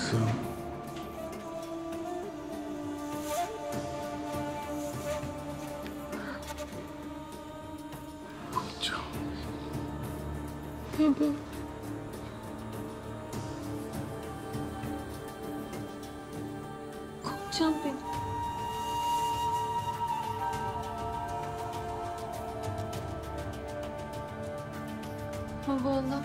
Kızım. Kocam. Baba. Kocam benim. Baba Allah.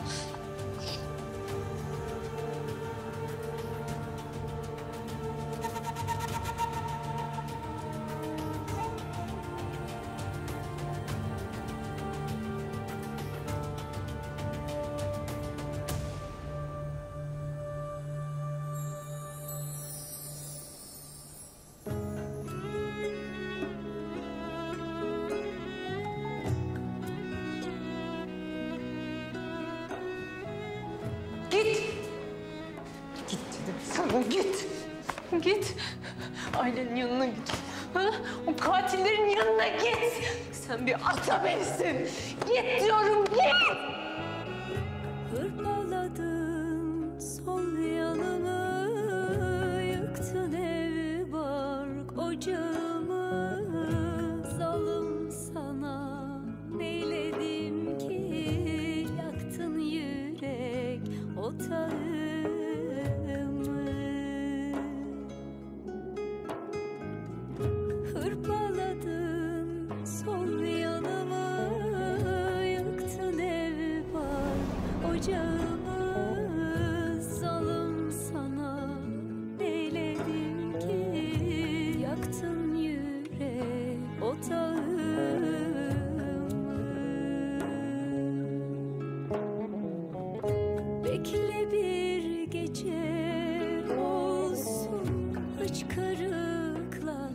Git. Git dedim sana, git. Git. Ailenin yanına git. Ha? O katillerin yanına git. Sen bir ata benisin. Git diyorum, git. Hırpaladın sol yanımı, yıktın ev bark ocağımı. Zalim sana neyledim ki, yaktın yürek otağımı. Hırpaladın sol yanımı, yıktın ev bark ocağımı. Zalim sana neyledim ki, yaktın yürek otağımı. Bekle bir gece olsun hıçkırıkla,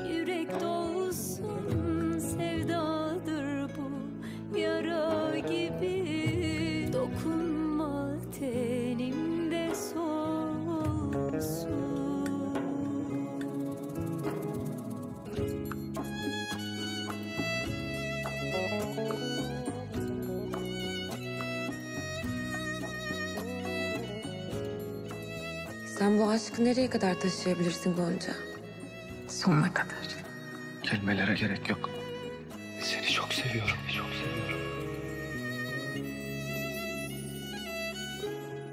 yürek dolsun sevdadır bu yara gibi. Dokunma tenimde solsun. Sen bu aşkı nereye kadar taşıyabilirsin Gonca? Sonuna kadar. Kelimelere gerek yok. Seni çok seviyorum, çok seviyorum.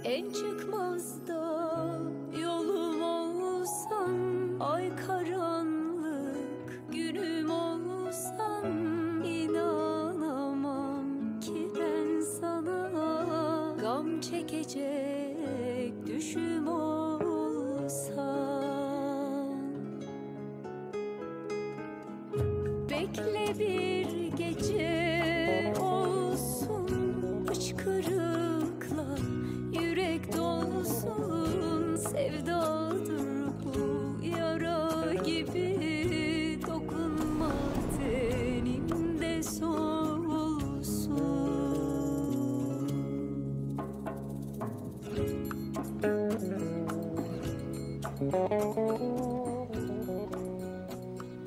En çıkmazda yolum olsan, ay karanlık günüm olsan, inanamam ki ben sana gam çekecek düşüm olsan. Bekle bir gece olsun hıçkırıkla, yürek dolsun sevdadır bu yara gibi. Dokunma tenimde solsun.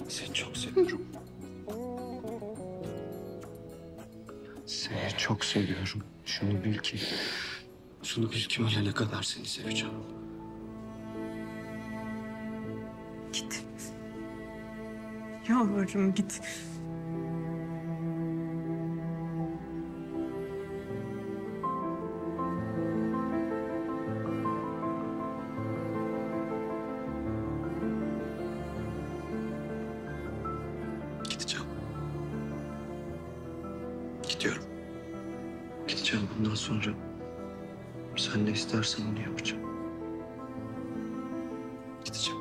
Seni çok seviyorum. Seni çok seviyorum. Şunu bil ki ölene kadar seni seveceğim. Git. Yalvarırım, git. Gideceğim. Gidiyorum. Gideceğim bundan sonra. Sen ne istersen onu yapacağım. Gideceğim.